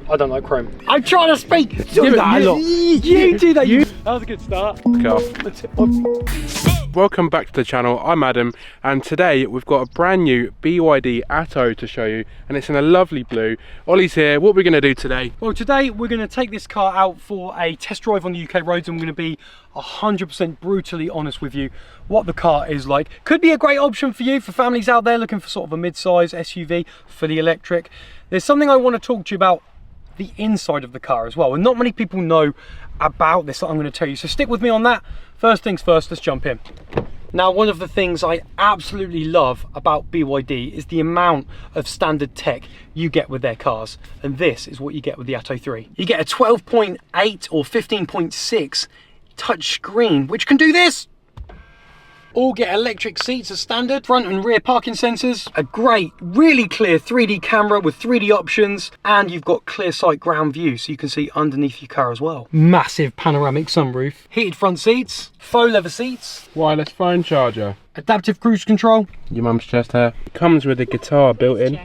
I don't like chrome. I'm trying to speak. Do that a lot. You do that. That was a good start. Welcome back to the channel. I'm Adam, and today we've got a brand new BYD ATTO to show you, and it's in a lovely blue. Ollie's here. What are we going to do today? Well, today we're going to take this car out for a test drive on the UK roads. I'm going to be 100% brutally honest with you what the car is like. Could be a great option for you, for families out there looking for sort of a mid-size SUV, fully electric. There's something I want to talk to you about the inside of the car as well, and not many people know about this that I'm going to tell you, so stick with me on that. First things first, let's jump in. Now, one of the things I absolutely love about BYD is the amount of standard tech you get with their cars, and this is what you get with the ATTO 3. You get a 12.8 or 15.6 touch screen, which can do this. All get electric seats as standard, front and rear parking sensors, a great, really clear 3D camera with 3D options, and you've got clear sight ground view so you can see underneath your car as well. Massive panoramic sunroof, heated front seats, faux leather seats, Wireless phone charger, adaptive cruise control, your mum's chest hair. It comes with a guitar built in.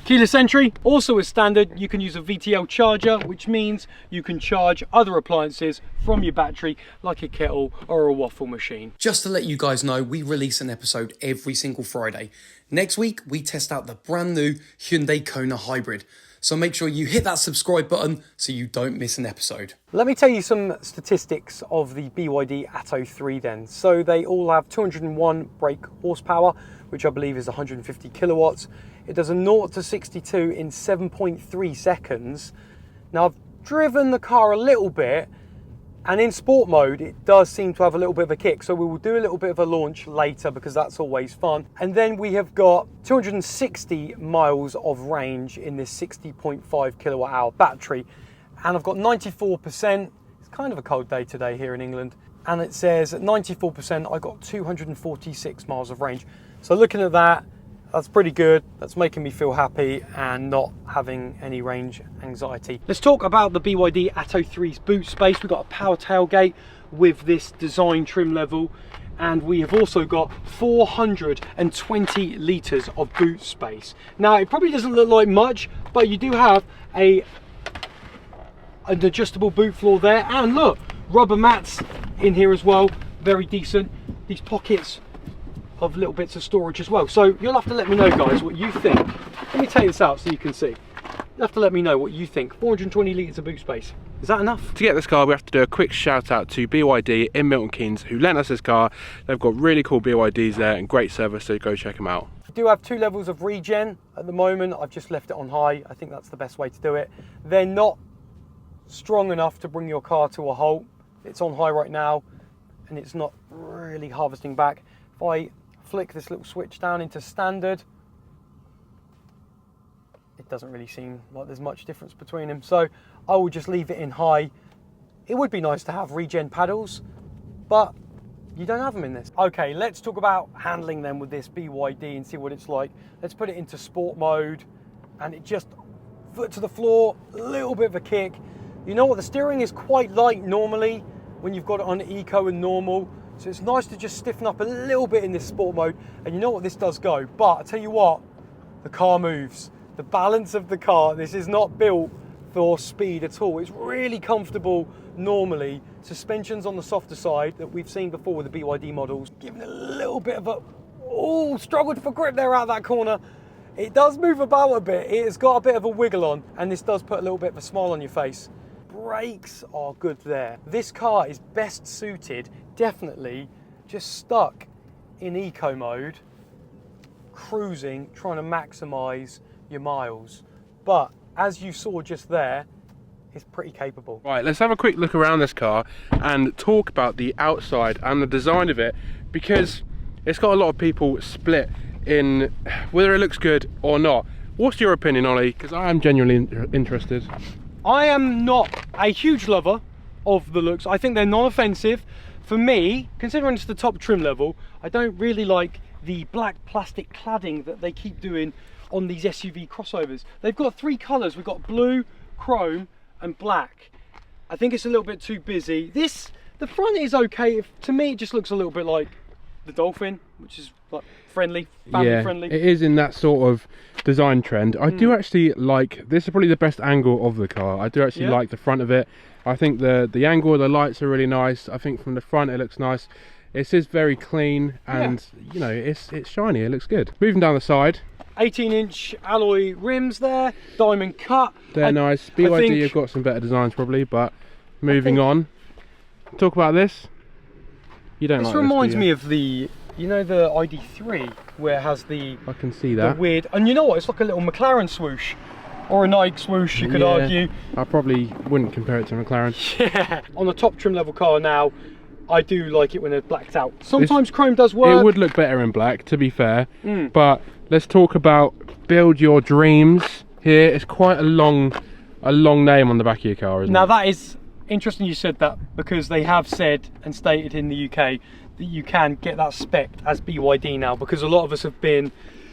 Keyless entry. Also as standard, you can use a VTL charger, which means you can charge other appliances from your battery, like a kettle or a waffle machine. Just to let you guys know, we release an episode every single Friday. Next week, we test out the brand new Hyundai Kona Hybrid. So make sure you hit that subscribe button so you don't miss an episode. Let me tell you some statistics of the BYD ATTO 3 then. So they all have 201 brake horsepower, which I believe is 150 kilowatts. It does a 0 to 62 in 7.3 seconds. Now, I've driven the car a little bit, and in sport mode, it does seem to have a little bit of a kick. So we will do a little bit of a launch later because that's always fun. And then we have got 260 miles of range in this 60.5 kilowatt hour battery. And I've got 94%. It's kind of a cold day today here in England. And it says at 94%, I got 246 miles of range. So looking at that, that's pretty good. That's making me feel happy and not having any range anxiety. Let's talk about the BYD ATTO 3's boot space. We've got a power tailgate with this design trim level, and we have also got 420 litres of boot space. Now, it probably doesn't look like much, but you do have an adjustable boot floor there, and look, rubber mats in here as well, very decent. These pockets of little bits of storage as well. So you'll have to let me know, guys, what you think. Let me take this out so you can see. You'll have to let me know what you think. 420 litres of boot space. Is that enough? To get this car, we have to do a quick shout out to BYD in Milton Keynes, who lent us this car. They've got really cool BYDs there and great service, so go check them out. We do have 2 levels of regen at the moment. I've just left it on high. I think that's the best way to do it. They're not strong enough to bring your car to a halt. It's on high right now, and it's not really harvesting back. If I flick this little switch down into standard, it doesn't really seem like there's much difference between them, so I will just leave it in high. It would be nice to have regen paddles, but you don't have them in this. Okay, let's talk about handling them with this BYD and see what it's like. Let's put it into sport mode, and it just, foot to the floor, a little bit of a kick. You know what, the steering is quite light normally when you've got it on eco and normal. So it's nice to just stiffen up a little bit in this sport mode, and you know what, this does go. But I tell you what, the car moves. The balance of the car, this is not built for speed at all. It's really comfortable normally. Suspension's on the softer side that we've seen before with the BYD models. Giving a little bit of a, oh, struggled for grip there out that corner. It does move about a bit. It has got a bit of a wiggle on, and this does put a little bit of a smile on your face. Brakes are good there. This car is best suited, definitely just stuck in eco mode, cruising, trying to maximize your miles. But as you saw just there, it's pretty capable. Right, let's have a quick look around this car and talk about the outside and the design of it, because it's got a lot of people split in whether it looks good or not. What's your opinion, Ollie? Because I am genuinely interested. I am not a huge lover of the looks. I think they're non-offensive. For me, considering it's the top trim level, I don't really like the black plastic cladding that they keep doing on these SUV crossovers. They've got 3 colours. We've got blue, chrome and black. I think it's a little bit too busy. The front is okay. To me, it just looks a little bit like the Dolphin. which is like friendly, family friendly. It is in that sort of design trend. I do actually like, this is probably the best angle of the car. I do actually like the front of it. I think the angle of the lights are really nice. I think from the front it looks nice. It is very clean, and you know, it's shiny, it looks good. Moving down the side, 18-inch alloy rims there, diamond cut. They're nice. BYD have got some better designs probably, but moving on. Talk about this. You don't like this? This reminds me of the, you know, the ID3 where it has the, I can see that, the weird, and you know what, it's like a little McLaren swoosh, or a Nike swoosh, you could argue. I probably wouldn't compare it to a McLaren. Yeah. On the top trim level car now, I do like it when they're blacked out. Sometimes chrome does work. It would look better in black, to be fair. But let's talk about build your dreams here. It's quite a long name on the back of your car, isn't it? Now that is interesting you said that, because they have said and stated in the UK that you can get that spec as BYD now, because a lot of us have been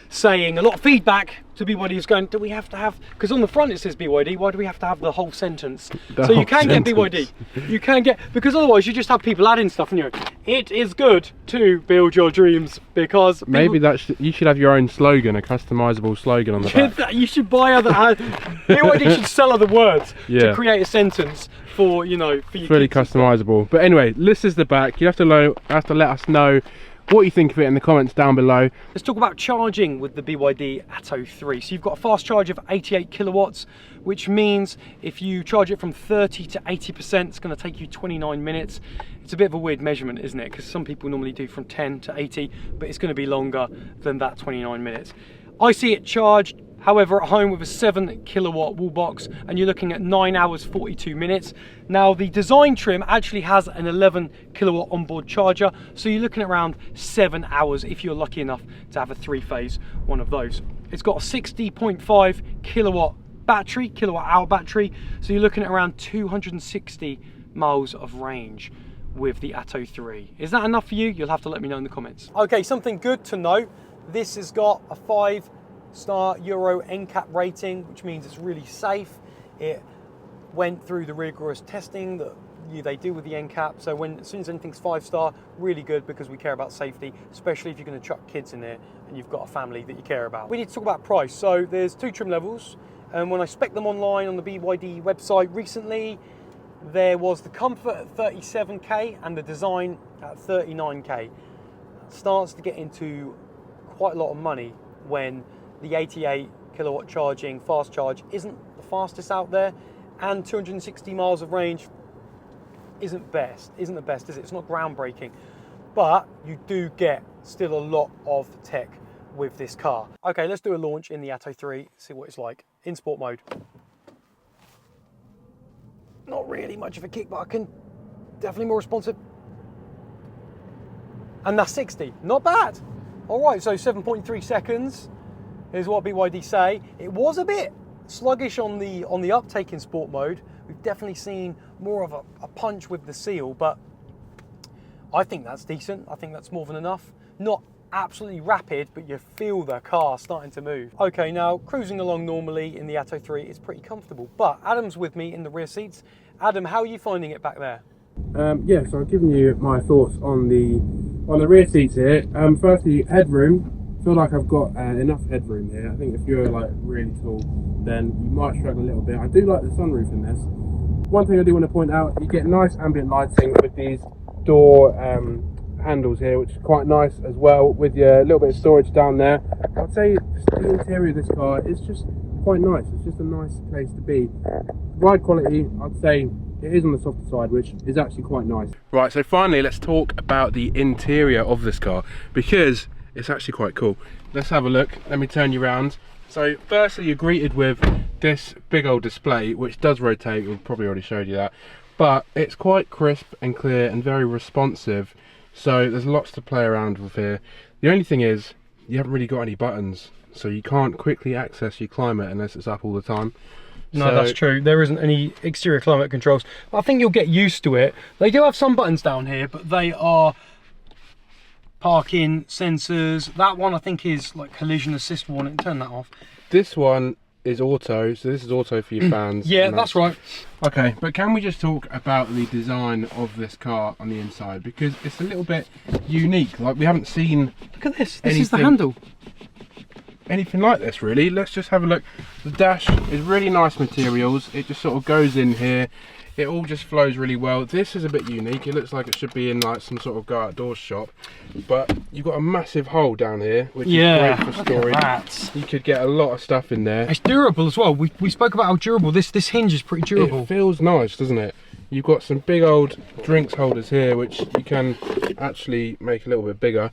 saying, a lot of feedback to BYD is going, do we have to have, because on the front it says BYD, why do we have to have the whole sentence? So you can get BYD, you can get, because otherwise you just have people adding stuff and you go, it is good to build your dreams, because maybe you should have your own slogan, a customizable slogan on the back. You should buy other, BYD should sell other words to create a sentence for, you know, for your fully customizable. But anyway, this is the back. You have to let us know what you think of it in the comments down below. Let's talk about charging with the BYD ATTO 3. So you've got a fast charge of 88 kilowatts, which means if you charge it from 30 to 80%, it's going to take you 29 minutes. It's a bit of a weird measurement, isn't it? Because some people normally do from 10 to 80, but it's going to be longer than that 29 minutes. I see it charged, however, at home with a 7 kilowatt wall box, and you're looking at 9 hours 42 minutes. Now the design trim actually has an 11 kilowatt onboard charger, so you're looking at around 7 hours if you're lucky enough to have a 3-phase one of those. It's got a 60.5 kilowatt hour battery, so you're looking at around 260 miles of range with the ATTO 3. Is that enough for you? You'll have to let me know in the comments. Okay, something good to know. This has got a 5-star Euro NCAP rating, which means it's really safe. It went through the rigorous testing that they do with the NCAP. So as soon as anything's 5-star, really good, because we care about safety, especially if you're going to chuck kids in there and you've got a family that you care about. We need to talk about price. So there's 2 trim levels, and when I spec'd them online on the BYD website recently, there was the Comfort at 37k and the Design at 39k. It starts to get into quite a lot of money when the 88 kilowatt charging fast charge isn't the fastest out there, and 260 miles of range isn't the best, is it? It's not groundbreaking, but you do get still a lot of tech with this car. Okay, let's do a launch in the ATTO 3, see what it's like in sport mode. Not really much of a kick, but I can definitely more responsive. And that's 60, not bad. All right, so 7.3 seconds is what BYD say. It was a bit sluggish on the uptake in sport mode. We've definitely seen more of a punch with the seal, but I think that's decent. I think that's more than enough. Not absolutely rapid, but you feel the car starting to move. Okay, now cruising along normally in the ATTO 3 is pretty comfortable, but Adam's with me in the rear seats. Adam, how are you finding it back there? Yeah, so I've given you my thoughts on the rear seats here. Firstly, headroom. I feel like I've got enough headroom here. I think if you're like really tall, then you might struggle a little bit. I do like the sunroof in this. One thing I do want to point out, you get nice ambient lighting with these door handles here, which is quite nice as well, with your little bit of storage down there. I'd say the interior of this car is just quite nice. It's just a nice place to be. Ride quality, I'd say it is on the softer side, which is actually quite nice. Right, so finally let's talk about the interior of this car, because it's actually quite cool. Let's have a look. Let me turn you around. So firstly, you're greeted with this big old display, which does rotate. We've probably already showed you that, but it's quite crisp and clear and very responsive. So there's lots to play around with here. The only thing is, you haven't really got any buttons, so you can't quickly access your climate unless it's up all the time. No, that's true. There isn't any exterior climate controls, but I think you'll get used to it. They do have some buttons down here, but they are parking sensors. That one I think is like collision assist warning. Turn that off. This one is auto, so this is auto for your fans. Yeah, that's right. Okay, but can we just talk about the design of this car on the inside, because it's a little bit unique. Like, we haven't seen Look at this. This is the handle. anything like this really. Let's just have a look. The dash is really nice materials. It just sort of goes in here. It all just flows really well. This is a bit unique. It looks like it should be in like some sort of go outdoors shop, but you've got a massive hole down here, which is great for storage. You could get a lot of stuff in there. It's durable as well. We spoke about how durable this hinge is. Pretty durable. It feels nice, doesn't it? You've got some big old drinks holders here, which you can actually make a little bit bigger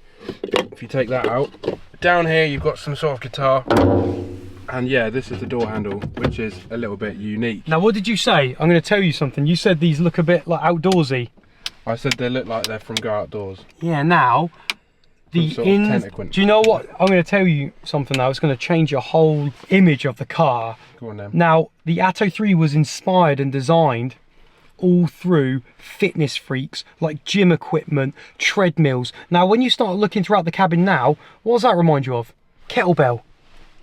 if you take that out. Down here you've got some sort of guitar, and yeah, this is the door handle, which is a little bit unique. Now, what did you say? I'm going to tell you something. You said these look a bit like outdoorsy. I said they look like they're from Go Outdoors. Yeah, now the Do you know what? I'm going to tell you something now. It's going to change your whole image of the car. Go on then. Now, the Atto 3 was inspired and designed all through fitness freaks, like gym equipment, treadmills. Now, when you start looking throughout the cabin now, what does that remind you of? Kettlebell.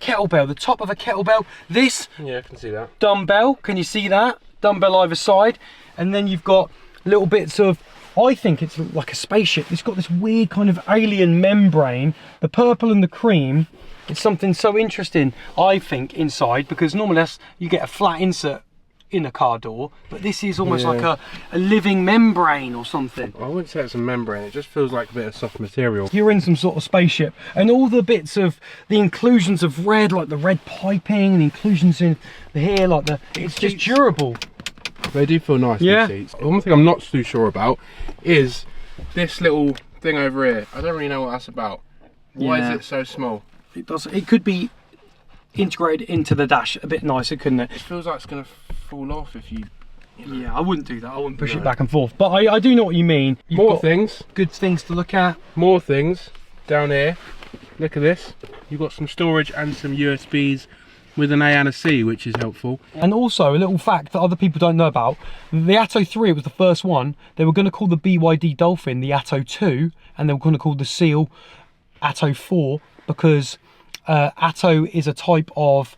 Kettlebell, the top of a kettlebell. This, yeah, I can see that. Dumbbell, can you see that? Dumbbell either side. And then you've got little bits of, I think it's like a spaceship. It's got this weird kind of alien membrane. The purple and the cream. It's something so interesting, I think, inside, because normally you get a flat insert in a car door, but this is almost like a living membrane or something. I wouldn't say it's a membrane, it just feels like a bit of soft material. You're in some sort of spaceship, and all the bits of the inclusions of red, like the red piping, the inclusions in here, like it's just durable. They do feel nice, these seats. One thing I'm not too sure about is this little thing over here. I don't really know what that's about. Why is it so small? It could be integrated into the dash a bit nicer, couldn't it? It feels like it's going to fall off if you... Yeah, I wouldn't do that. I wouldn't push it back and forth. But I do know what you mean. More things. Good things to look at. More things down here. Look at this. You've got some storage and some USBs with an A and a C, which is helpful. And also, a little fact that other people don't know about, the Atto 3 was the first one. They were going to call the BYD Dolphin the Atto 2, and they were going to call the Seal Atto 4, because Atto is a type of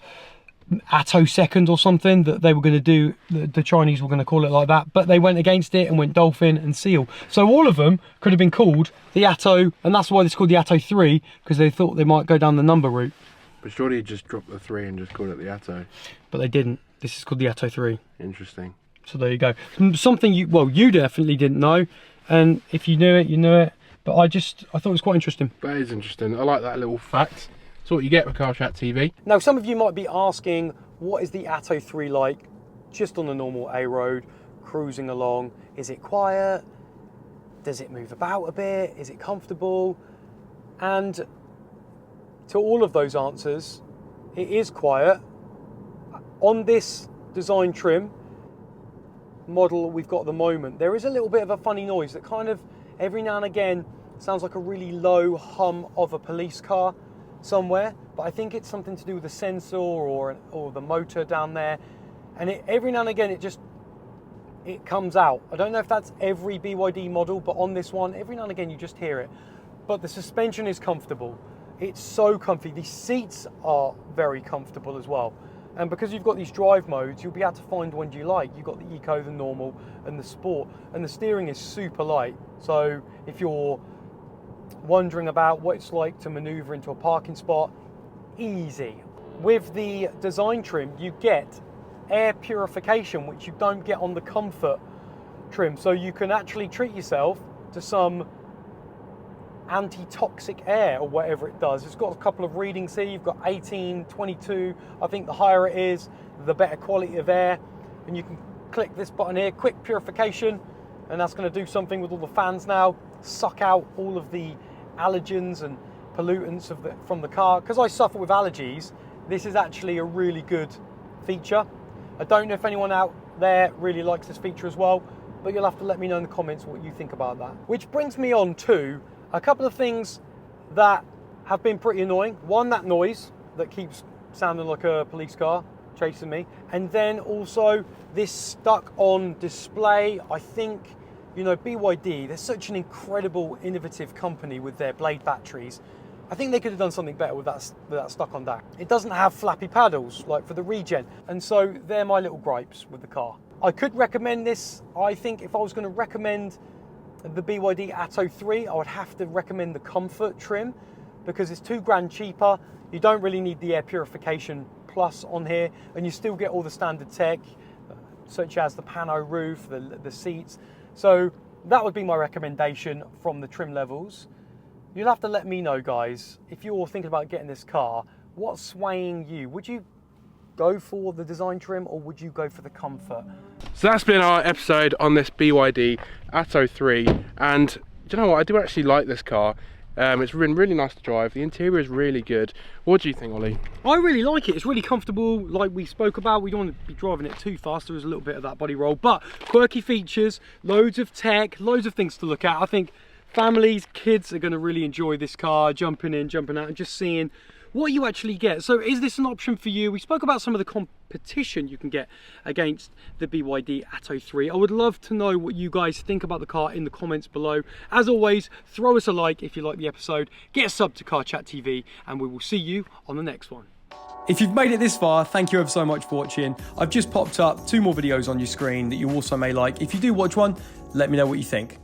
Atto second or something that they were going to do. The Chinese were going to call it like that, but they went against it and went Dolphin and Seal. So all of them could have been called the Atto, and that's why it's called the Atto 3, because they thought they might go down the number route. But surely you just dropped the 3 and just called it the Atto. But they didn't. This is called the Atto 3. Interesting. So there you go. Something you definitely didn't know, and if you knew it, you knew it. But I thought it was quite interesting. That is interesting. I like that little fact. That's what you get with Car Chat TV. Now, some of you might be asking, what is the Atto 3 like just on a normal A road, cruising along? Is it quiet? Does it move about a bit? Is it comfortable? And to all of those answers, it is quiet. On this design trim model we've got at the moment, there is a little bit of a funny noise that kind of every now and again sounds like a really low hum of a police car somewhere, but I think it's something to do with the sensor or the motor down there, and every now and again it comes out. I don't know if that's every BYD model, but on this one, every now and again you just hear it. But the suspension is comfortable. It's so comfy. The seats are very comfortable as well. And because you've got these drive modes, you'll be able to find ones you like. You've got the Eco, the Normal, and the Sport. And the steering is super light. So if you're wondering about what it's like to maneuver into a parking spot, easy. With the design trim, you get air purification, which you don't get on the Comfort trim. So you can actually treat yourself to some anti-toxic air or whatever it does. It's got a couple of readings here. You've got 18, 22. I think the higher it is, the better quality of air. And you can click this button here, quick purification, and that's going to do something with all the fans now, suck out all of the allergens and pollutants from the car. Because I suffer with allergies, this is actually a really good feature. I don't know if anyone out there really likes this feature as well, but you'll have to let me know in the comments what you think about that. Which brings me on to a couple of things that have been pretty annoying. One, that noise that keeps sounding like a police car chasing me. And then also this stuck on display. I think, BYD, they're such an incredible, innovative company with their Blade batteries. I think they could have done something better with that stuck on DAC. It doesn't have flappy paddles like for the regen, and so they're my little gripes with the car. I could recommend this. I think if I was going to recommend the BYD ATTO 3, I would have to recommend the Comfort trim because it's £2 cheaper. You don't really need the air purification plus on here, and you still get all the standard tech, such as the pano roof, the seats. So that would be my recommendation from the trim levels. You'll have to let me know, guys, if you're thinking about getting this car, what's swaying you? Would you go for the design trim or would you go for the Comfort? So that's been our episode on this BYD ATTO 3, and do you know what, I do actually like this car. It's been really nice to drive. The interior is really good. What do you think, Ollie? I really like it. It's really comfortable, like we spoke about. We don't want to be driving it too fast. There is a little bit of that body roll, but quirky features, loads of tech, loads of things to look at. I think families, kids are going to really enjoy this car, jumping in, jumping out, and just seeing what you actually get. So is this an option for you? We spoke about some of the competition you can get against the BYD ATTO 3. I would love to know what you guys think about the car in the comments below. As always, throw us a like if you like the episode, get a sub to Car Chat TV, and we will see you on the next one. If you've made it this far, thank you ever so much for watching. I've just popped up 2 more videos on your screen that you also may like. If you do watch one, let me know what you think.